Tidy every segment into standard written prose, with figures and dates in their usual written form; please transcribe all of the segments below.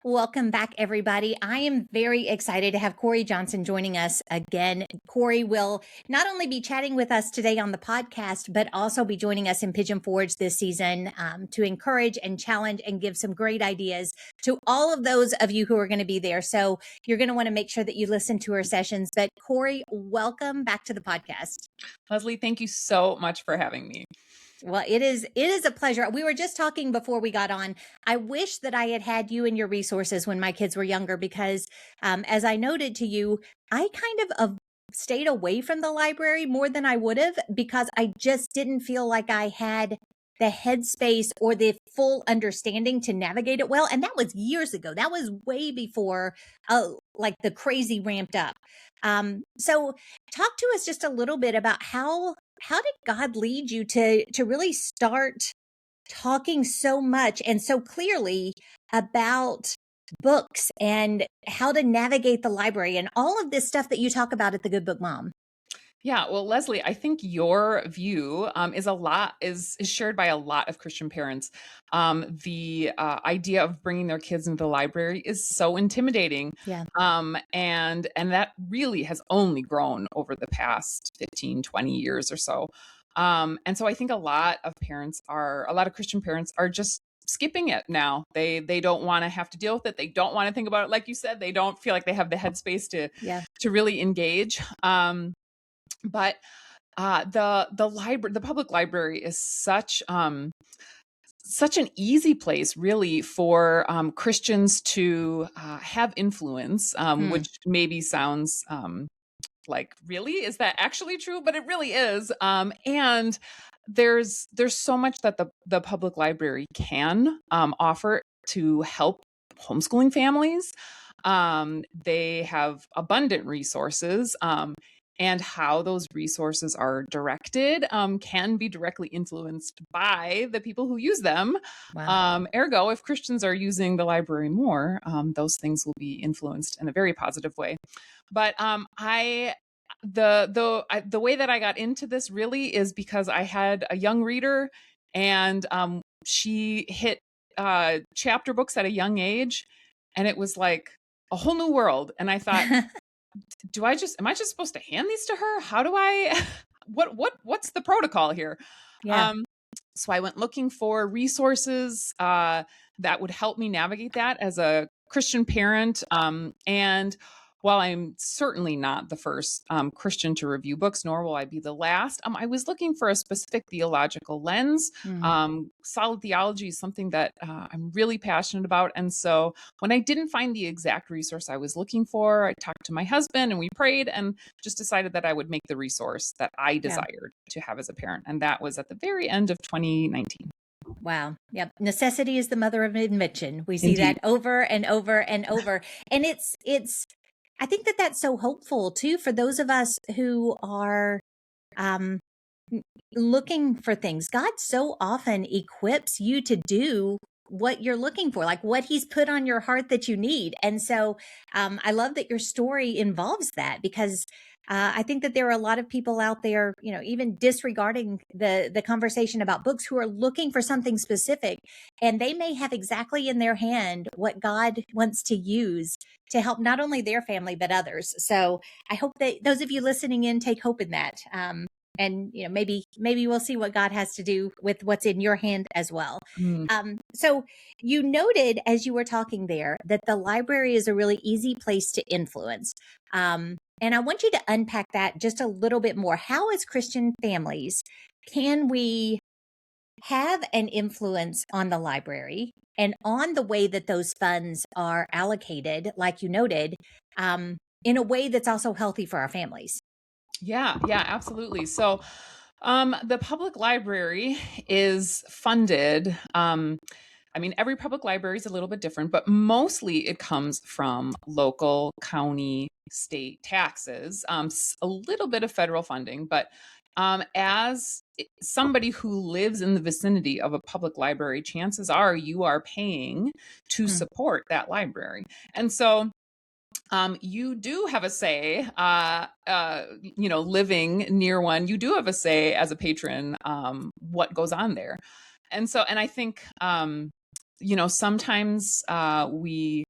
Welcome back, everybody. I am very excited to have Korrie Johnson joining us again. Korrie will not only be chatting with us today on the podcast, but also be joining us in Pigeon Forge this season to encourage and challenge and give some great ideas to all of those of you who are going to be there. So you're going to want to make sure that you listen to her sessions. But Korrie, welcome back to the podcast. Leslie, thank you so much for having me. Well, it is a pleasure. We were just talking before we got on. I wish that I had had you and your resources when my kids were younger, because as I noted to you, I kind of stayed away from the library more than I would have, because I just didn't feel like I had the headspace or the full understanding to navigate it well. And that was years ago. That was way before like the crazy ramped up. So talk to us just a little bit about how did God lead you to really start talking so much and so clearly about books and how to navigate the library and all of this stuff that you talk about at the Good Book Mom? Yeah, well, Leslie, I think your view is shared by a lot of Christian parents. The idea of bringing their kids into the library is so intimidating, Yeah. and that really has only grown over the past 15, 20 years or so. And so I think a lot of Christian parents are just skipping it now. They don't want to have to deal with it. They don't want to think about it, like you said. They don't feel like they have the headspace to really engage. But the public library is such an easy place, really, for Christians to have influence, which maybe sounds like, really, is that actually true? But it really is. And there's so much that the public library can offer to help homeschooling families. They have abundant resources. And how those resources are directed can be directly influenced by the people who use them. Wow. Ergo, if Christians are using the library more, those things will be influenced in a very positive way. But the way that I got into this really is because I had a young reader, and she hit chapter books at a young age, and it was like a whole new world. And I thought, am I just supposed to hand these to her? How do I, what's the protocol here? Yeah. So I went looking for resources that would help me navigate that as a Christian parent. And while I'm certainly not the first Christian to review books, nor will I be the last, I was looking for a specific theological lens. Solid theology is something that I'm really passionate about. And so when I didn't find the exact resource I was looking for, I talked to my husband and we prayed and just decided that I would make the resource that I desired to have as a parent. And that was at the very end of 2019. Wow. Yep. Necessity is the mother of invention. We see Indeed. that over and over and over. And I think that that's so hopeful too, for those of us who are looking for things. God so often equips you to do what you're looking for, like what he's put on your heart that you need. And so I love that your story involves that, because I think that there are a lot of people out there, even disregarding the conversation about books, who are looking for something specific, and they may have exactly in their hand what God wants to use to help not only their family, but others. So I hope that those of you listening in take hope in that. And maybe we'll see what God has to do with what's in your hand as well. So you noted, as you were talking there, that the library is a really easy place to influence. And I want you to unpack that just a little bit more. How, as Christian families, can we have an influence on the library and on the way that those funds are allocated, like you noted, in a way that's also healthy for our families? Yeah, absolutely. So the public library is funded. Every public library is a little bit different, but mostly it comes from local, county, state taxes, a little bit of federal funding. But as somebody who lives in the vicinity of a public library, chances are you are paying to support that library. And so you do have a say, living near one, you do have a say as a patron, what goes on there. And I think sometimes we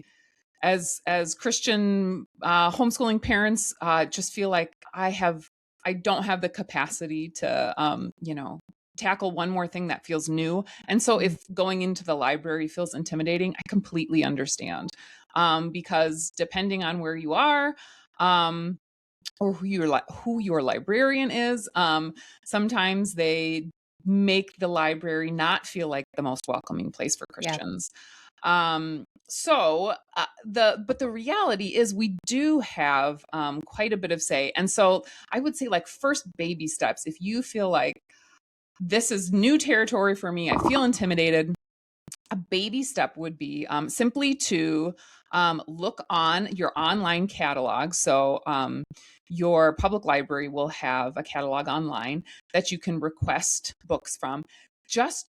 as Christian homeschooling parents just feel like I don't have the capacity to tackle one more thing that feels new. And so Mm. if going into the library feels intimidating, I completely understand. Because depending on where you are, or who your librarian is, sometimes they make the library not feel like the most welcoming place for Yeah. Christians. But the reality is we do have quite a bit of say. And so I would say, like, first baby steps, if you feel like this is new territory for me, I feel intimidated, a baby step would be simply to look on your online catalog. So your public library will have a catalog online that you can request books from. Just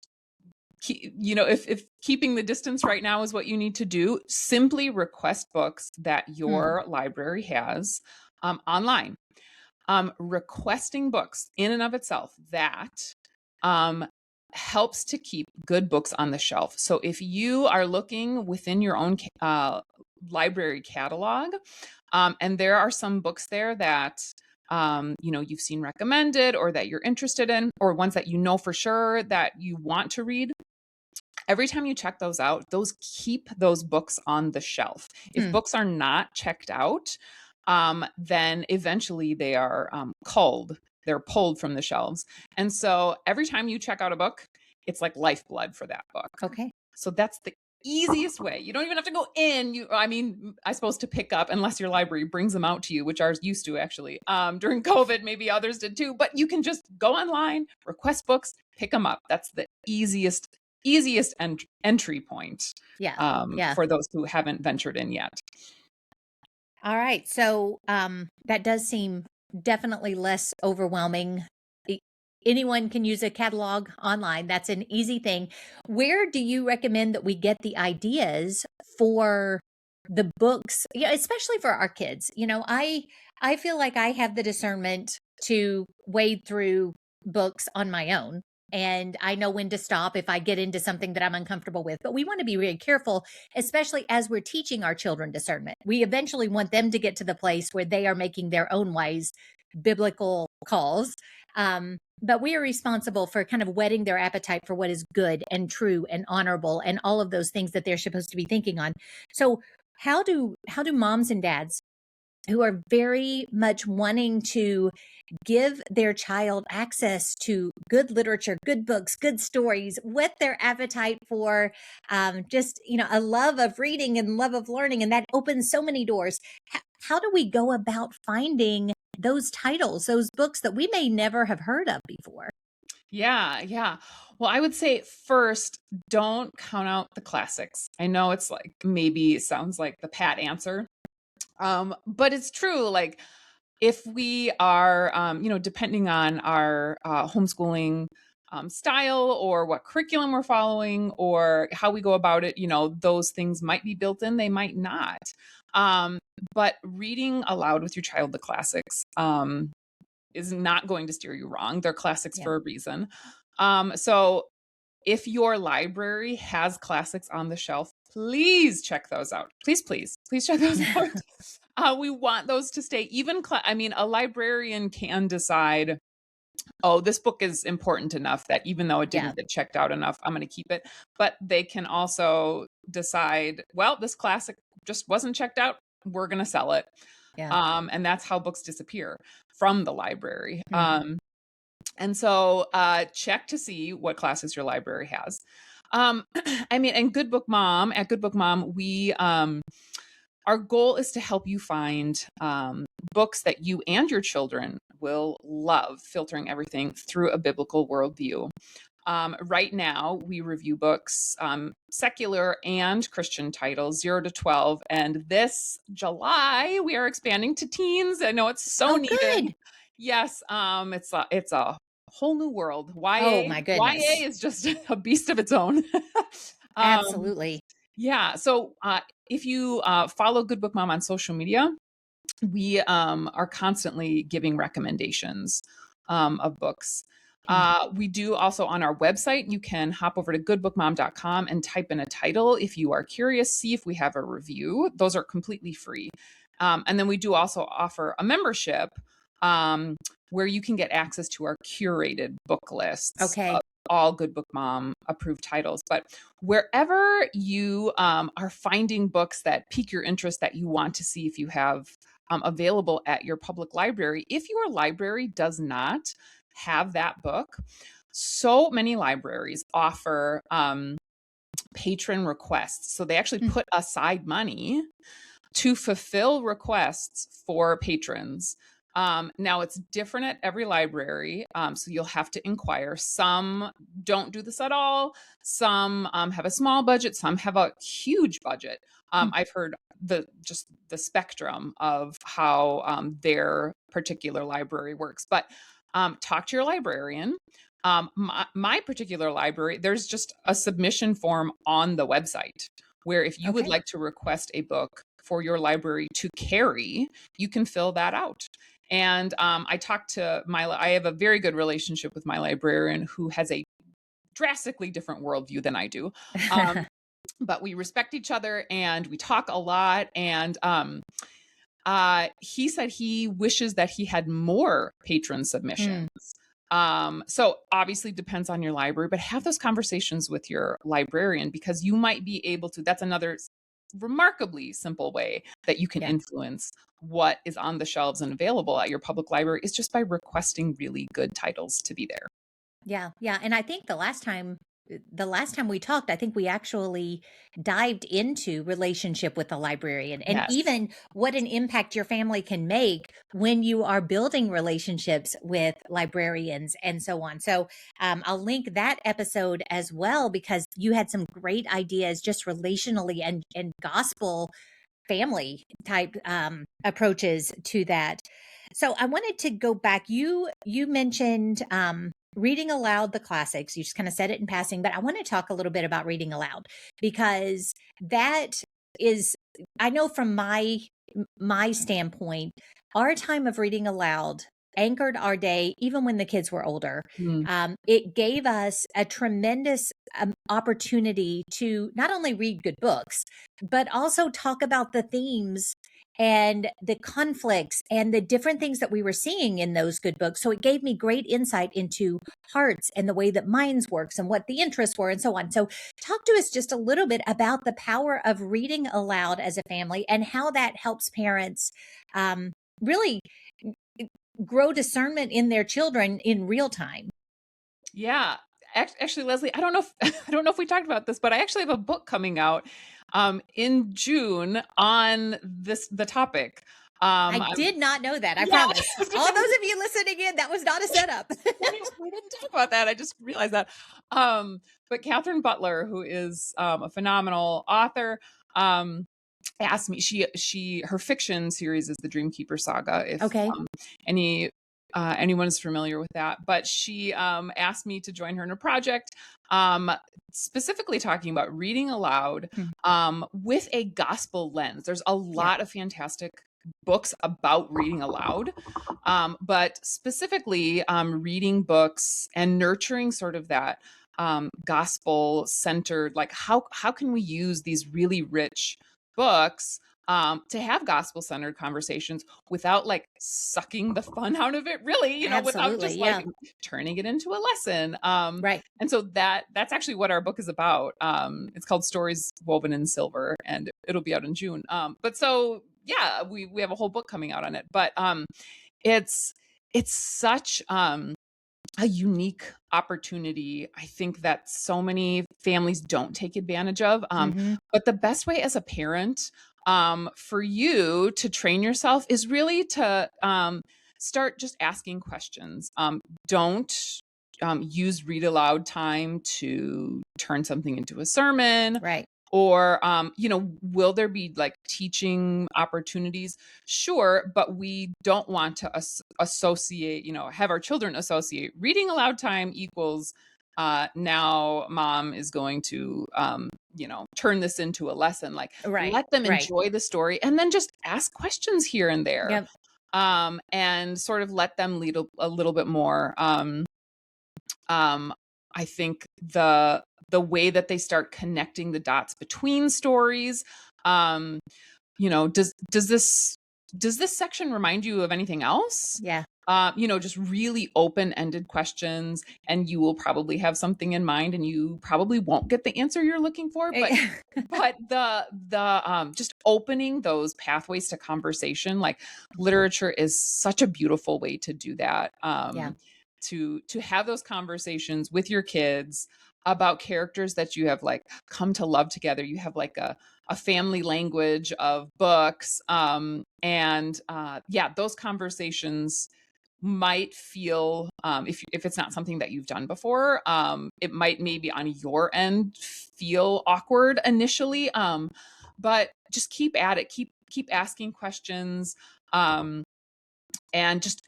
if keeping the distance right now is what you need to do, simply request books that Hmm. your library has online. Requesting books in and of itself, that um, helps to keep good books on the shelf. So if you are looking within your own library catalog, and there are some books there that you've seen recommended or that you're interested in, or ones that you know for sure that you want to read, every time you check those out, those keep those books on the shelf. If Hmm. books are not checked out, then eventually they are culled. They're pulled from the shelves. And so every time you check out a book, it's like lifeblood for that book. Okay. So that's the easiest way. You don't even have to go in. I suppose to pick up, unless your library brings them out to you, which ours used to actually. During COVID, maybe others did too. But you can just go online, request books, pick them up. That's the easiest entry point Yeah. Yeah. for those who haven't ventured in yet. All right. So that does seem definitely less overwhelming. E- Anyone can use a catalog online. That's an easy thing. Where do you recommend that we get the ideas for the books? Yeah, especially for our kids. I feel like I have the discernment to wade through books on my own. And I know when to stop if I get into something that I'm uncomfortable with. But we want to be very careful, especially as we're teaching our children discernment. We eventually want them to get to the place where they are making their own wise biblical calls. But we are responsible for kind of whetting their appetite for what is good and true and honorable and all of those things that they're supposed to be thinking on. So how do moms and dads who are very much wanting to give their child access to good literature, good books, good stories, whet their appetite for just, a love of reading and love of learning. And that opens so many doors. How do we go about finding those titles, those books that we may never have heard of before? Yeah. Well, I would say first, don't count out the classics. I know it's like, maybe it sounds like the pat answer, but it's true. Like, if we are, depending on our homeschooling style, or what curriculum we're following, or how we go about it, those things might be built in, they might not. Um, but reading aloud with your child the classics is not going to steer you wrong. They're classics Yeah. for a reason. So if your library has classics on the shelf, please check those out. Please check those out. We want those to stay. A librarian can decide, oh, this book is important enough that even though it Yeah. didn't get checked out enough, I'm going to keep it. But they can also decide, well, this classic just wasn't checked out. We're going to sell it. Yeah. And that's how books disappear from the library. Hmm. And so check to see what classes your library has. And Good Book Mom, at Good Book Mom, we our goal is to help you find books that you and your children will love, filtering everything through a biblical worldview. Right now, we review books, secular and Christian titles, 0 to 12. And this July, we are expanding to teens. I know it's so Oh, needed. good. Yes, it's a whole new world. Oh, my YA goodness. is just a beast of its own. um, Absolutely. yeah. So if you follow Good Book Mom on social media, we are constantly giving recommendations of books. We do also on our website, you can hop over to goodbookmom.com and type in a title if you are curious, see if we have a review. Those are completely free. And then we do also offer a membership where you can get access to our curated book lists Okay. of all Good Book Mom approved titles. But wherever you are finding books that pique your interest that you want to see if you have available at your public library, if your library does not have that book, so many libraries offer patron requests. So they actually put aside money to fulfill requests for patrons. Now it's different at every library, so you'll have to inquire. Some don't do this at all. Some have a small budget. Some have a huge budget. I've heard the spectrum of how their particular library works. But talk to your librarian. My particular library, there's just a submission form on the website where if you would like to request a book for your library to carry, you can fill that out. And I have a very good relationship with my librarian who has a drastically different worldview than I do. But we respect each other and we talk a lot. And he said he wishes that he had more patron submissions. So obviously depends on your library, but have those conversations with your librarian because you might be able to. That's another remarkably simple way that you can influence what is on the shelves and available at your public library is just by requesting really good titles to be there. Yeah. Yeah. And I think the last time we talked, I think we actually dived into relationship with the librarian and even what an impact your family can make when you are building relationships with librarians and so on. So I'll link that episode as well because you had some great ideas just relationally and gospel family type approaches to that. So I wanted to go back. You mentioned reading aloud the classics. You just kind of said it in passing, but I want to talk a little bit about reading aloud because that is, I know from my standpoint, our time of reading aloud anchored our day, even when the kids were older. It gave us a tremendous opportunity to not only read good books, but also talk about the themes and the conflicts and the different things that we were seeing in those good books. So it gave me great insight into hearts and the way that minds works and what the interests were and so on. So talk to us just a little bit about the power of reading aloud as a family and how that helps parents really grow discernment in their children in real time. Yeah. Actually, Leslie, I don't know if we talked about this, but I actually have a book coming out in June on the topic. I did not know that. I promise. All those of you listening in, that was not a setup. We didn't talk about that. I just realized that. But Catherine Butler, who is a phenomenal author, asked me. Her fiction series is the Dreamkeeper Saga. If anyone is familiar with that, but she asked me to join her in a project specifically talking about reading aloud with a gospel lens. There's a lot of fantastic books about reading aloud, but specifically reading books and nurturing sort of that gospel centered, like how can we use these really rich books to have gospel centered conversations without like sucking the fun out of it, really, without just like turning it into a lesson. Right. And so that's actually what our book is about. It's called Stories Woven in Silver, and it'll be out in June. But so yeah, we have a whole book coming out on it. But it's such a unique opportunity, I think, that so many families don't take advantage of. But the best way as a parent for you to train yourself is really to start just asking questions. Don't use read aloud time to turn something into a sermon. Right. Or, will there be like teaching opportunities? Sure, but we don't want to associate, have our children associate reading aloud time equals now mom is going to, turn this into a lesson. Like, let them enjoy the story and then just ask questions here and there. And sort of let them lead a little bit more. I think the way that they start connecting the dots between stories, um, does this section remind you of anything else? Yeah. Just really open-ended questions, and you will probably have something in mind, and you probably won't get the answer you're looking for, but the just opening those pathways to conversation, like literature is such a beautiful way to do that. Yeah. To have those conversations with your kids about characters that you have like come to love together. You have like a family language of books. Those conversations might feel, if it's not something that you've done before, it might maybe on your end feel awkward initially, but just keep at it, keep asking questions, and just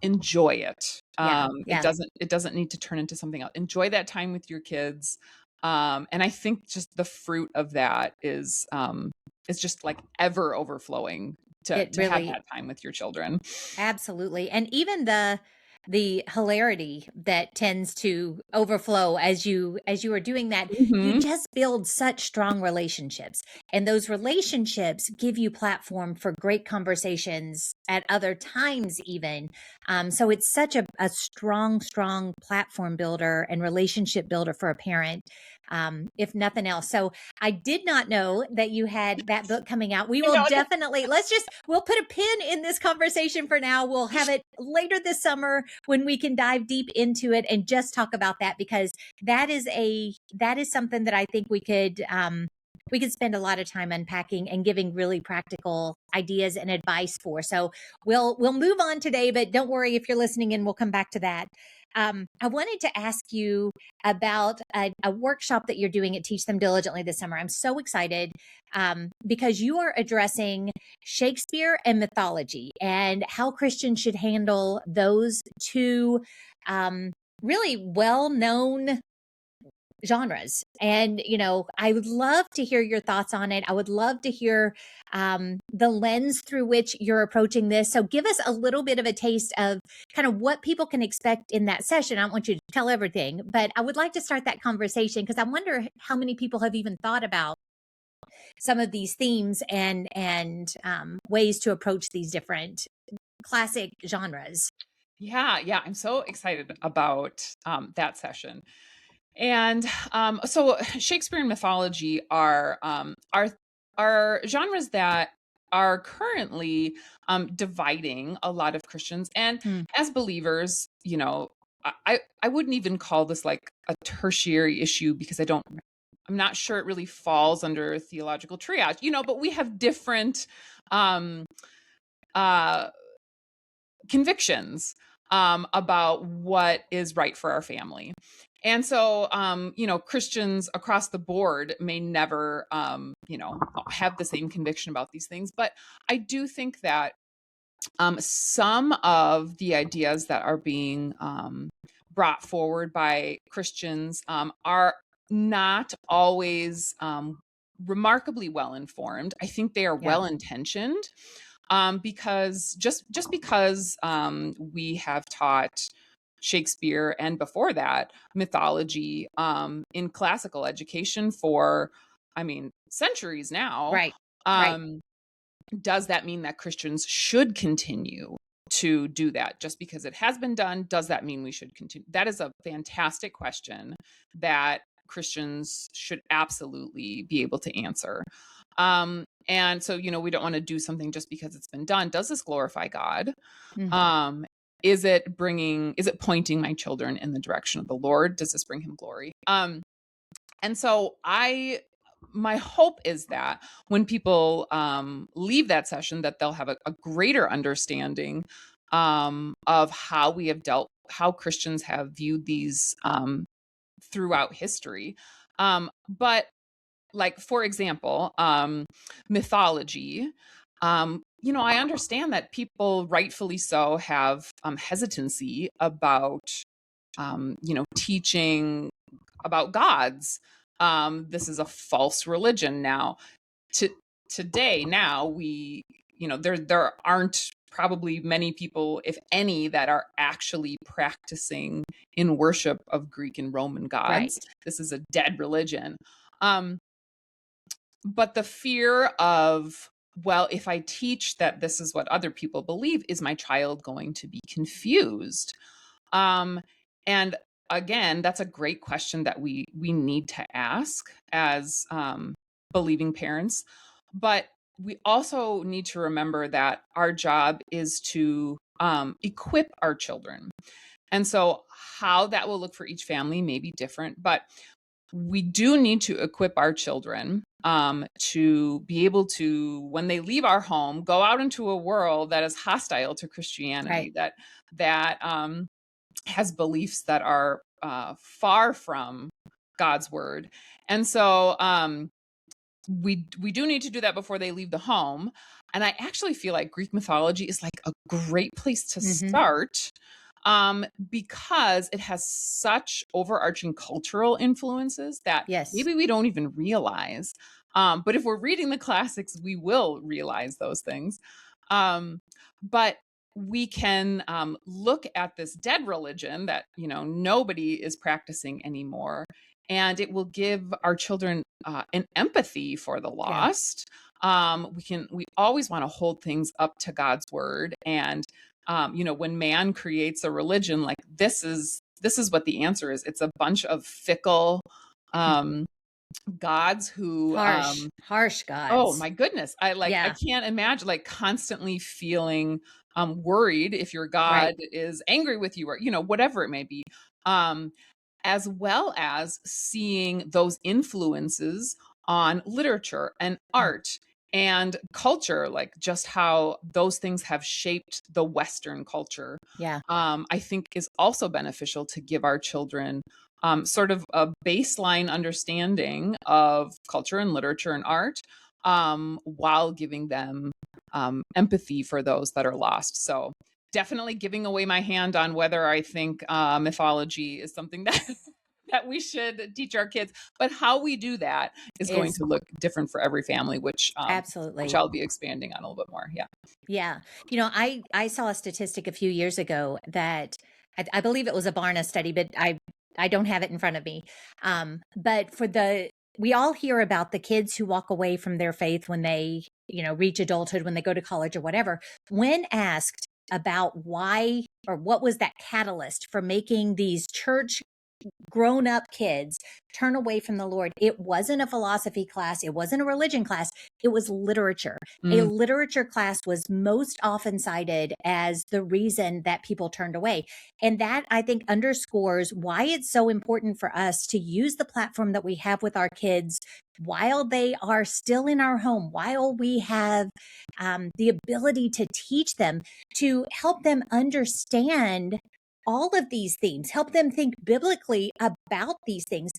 enjoy it. Yeah. It Yeah. doesn't need to turn into something else. Enjoy that time with your kids, and I think just the fruit of that is just like ever overflowing to It have really that time with your children. Absolutely. And even the hilarity that tends to overflow as you are doing that, you Mhm. just build such strong relationships. And those relationships give you platform for great conversations at other times even. So it's such a strong, strong platform builder and relationship builder for a parent. If nothing else. So I did not know that you had that book coming out. We I will know. definitely, we'll put a pin in this conversation for now. We'll have it later this summer when we can dive deep into it and just talk about that, because that is something that I think we could spend a lot of time unpacking and giving really practical ideas and advice for. So we'll move on today, but don't worry, if you're listening in, we'll come back to that. I wanted to ask you about a workshop that you're doing at Teach Them Diligently this summer. I'm so excited because you are addressing Shakespeare and mythology and how Christians should handle those two really well-known genres. And, I would love to hear your thoughts on it. I would love to hear the lens through which you're approaching this. So give us a little bit of a taste of kind of what people can expect in that session. I don't want you to tell everything, but I would like to start that conversation because I wonder how many people have even thought about some of these themes and ways to approach these different classic genres. Yeah, I'm so excited about that session. And so Shakespeare and mythology are genres that are currently dividing a lot of Christians. And Hmm. as believers, I wouldn't even call this like a tertiary issue because I'm not sure it really falls under theological triage, but we have different um, uh, convictions about what is right for our family. And so, Christians across the board may never, have the same conviction about these things. But I do think that some of the ideas that are being brought forward by Christians are not always remarkably well informed. I think they are Yeah. well intentioned, because just because we have taught Shakespeare and before that mythology in classical education for, I mean, centuries now. Right. Right. Um, does that mean that Christians should continue to do that? Just because it has been done, does that mean we should continue? That is a fantastic question that Christians should absolutely be able to answer. And so, we don't want to do something just because it's been done. Does this glorify God? Mm. Um, is it pointing my children in the direction of the Lord? Does this bring him glory? And so my hope is that when people leave that session, that they'll have a greater understanding of how Christians have viewed these throughout history. But like, for example, mythology, I understand that people rightfully so have hesitancy about, teaching about gods. This is a false religion now. To today, now we, there aren't probably many people, if any, that are actually practicing in worship of Greek and Roman gods. Right. This is a dead religion. Um, but the fear of, well, if I teach that this is what other people believe, is my child going to be confused? And again, that's a great question that we need to ask as believing parents. But we also need to remember that our job is to equip our children. And so, how that will look for each family may be different, but we do need to equip our children to be able to, when they leave our home, go out into a world that is hostile to Christianity, Right. that has beliefs that are far from God's word. And so we do need to do that before they leave the home. And I actually feel like Greek mythology is like a great place to Hmm. start, because it has such overarching cultural influences that Yes. maybe we don't even realize. But if we're reading the classics, we will realize those things. But we can look at this dead religion that nobody is practicing anymore, and it will give our children an empathy for the Yeah. lost. We always want to hold things up to God's word, and when man creates a religion, like this is what the answer is. It's a bunch of fickle um, gods who Harsh oh gods. my goodness. I Yeah. can't imagine like constantly feeling worried if your Right. God is angry with you, or whatever it may be. Um as well as seeing those influences on literature and Mm. art and culture, like just how those things have shaped the Western culture. Yeah. I think is also beneficial to give our children sort of a baseline understanding of culture and literature and art, while giving them empathy for those that are lost. So definitely giving away my hand on whether I think mythology is something that that we should teach our kids. But how we do that is going Is to look different for every family, which absolutely. I'll be expanding on a little bit more. Yeah. Yeah. I saw a statistic a few years ago that I believe it was a Barna study, but I don't have it in front of me. But we all hear about the kids who walk away from their faith when they, reach adulthood, when they go to college or whatever. When asked about why or what was that catalyst for making these church grown up kids turn away from the Lord. It wasn't a philosophy class. It wasn't a religion class. It was literature. A Mm, literature class was most often cited as the reason that people turned away. And that, I think, underscores why it's so important for us to use the platform that we have with our kids while they are still in our home, while we have the ability to teach them, to help them understand all of these themes, help them think biblically about these things.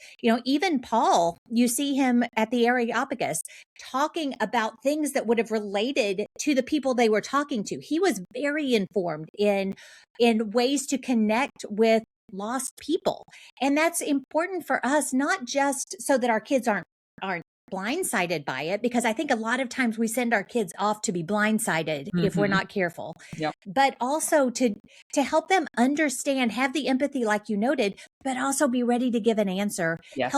Even Paul, you see him at the Areopagus talking about things that would have related to the people they were talking to. He was very informed in ways to connect with lost people. And that's important for us, not just so that our kids aren't blindsided by it, because I think a lot of times we send our kids off to be blindsided if we're mhm. not careful, Yep. but also to help them understand, have the empathy like you noted, but also be ready to give an answer. Yes.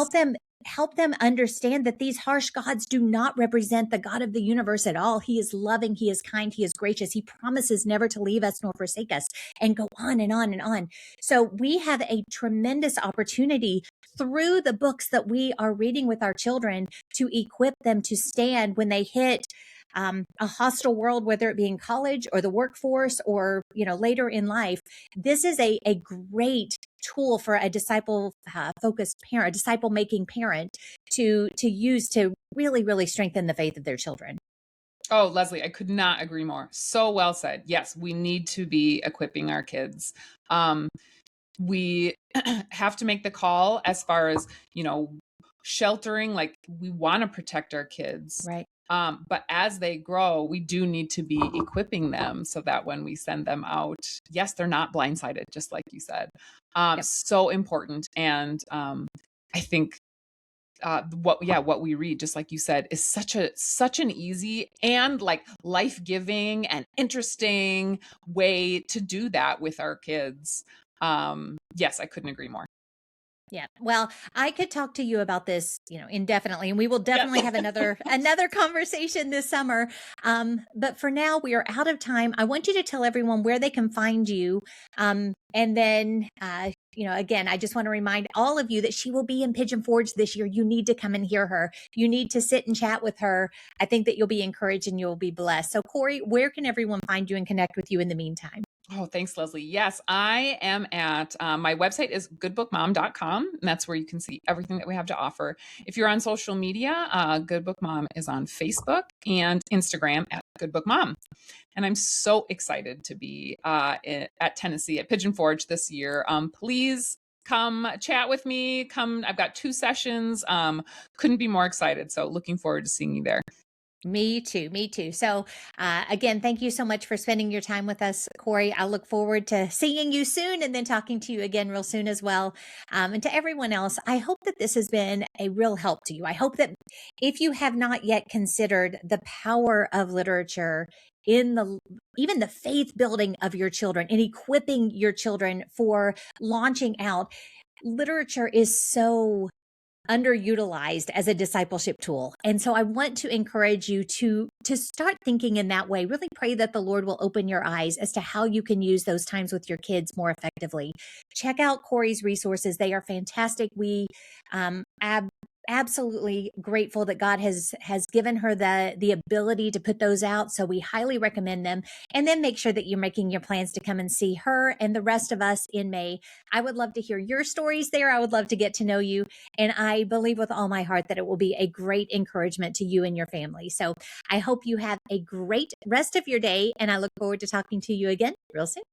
Help them understand that these harsh gods do not represent the God of the universe at all. He is loving, he is kind, he is gracious. He promises never to leave us nor forsake us, and go on and on and on. So we have a tremendous opportunity through the books that we are reading with our children to equip them to stand when they hit a hostile world, whether it be in college or the workforce or later in life. This is a great tool for a disciple focused parent, a disciple making parent to use to really strengthen the faith of their children. Oh, Leslie, I could not agree more. So well said. Yes, we need to be equipping our kids. Um, we have to make the call as far as, sheltering, like we want to protect our kids. Right. But as they grow, we do need to be equipping them so that when we send them out, yes, they're not blindsided, just like you said. Yep. So important. And I think what we read, just like you said, is such an easy and like life-giving and interesting way to do that with our kids. Yes, I couldn't agree more. Yeah. Well, I could talk to you about this, indefinitely, and we will Yeah. definitely have another conversation this summer. But for now, we are out of time. I want you to tell everyone where they can find you. And then, again, I just want to remind all of you that she will be in Pigeon Forge this year. You need to come and hear her. You need to sit and chat with her. I think that you'll be encouraged and you'll be blessed. So, Korrie, where can everyone find you and connect with you in the meantime? Oh, thanks, Leslie. Yes, I am at my website is goodbookmom.com. And that's where you can see everything that we have to offer. If you're on social media, Good Book Mom is on Facebook and Instagram at Good Book Mom. And I'm so excited to be at Tennessee at Pigeon Forge this year. Please come chat with me. I've got 2 sessions. Couldn't be more excited. So looking forward to seeing you there. Me too. Me too. So, again, thank you so much for spending your time with us, Korrie. I look forward to seeing you soon and then talking to you again real soon as well. And to everyone else, I hope that this has been a real help to you. I hope that if you have not yet considered the power of literature in even the faith building of your children and equipping your children for launching out, literature is so underutilized as a discipleship tool. And so I want to encourage you to start thinking in that way. Really pray that the Lord will open your eyes as to how you can use those times with your kids more effectively. Check out Korrie's resources. They are fantastic. We absolutely grateful that God has given her the ability to put those out. So we highly recommend them. And then make sure that you're making your plans to come and see her and the rest of us in May. I would love to hear your stories there. I would love to get to know you. And I believe with all my heart that it will be a great encouragement to you and your family. So I hope you have a great rest of your day. And I look forward to talking to you again real soon.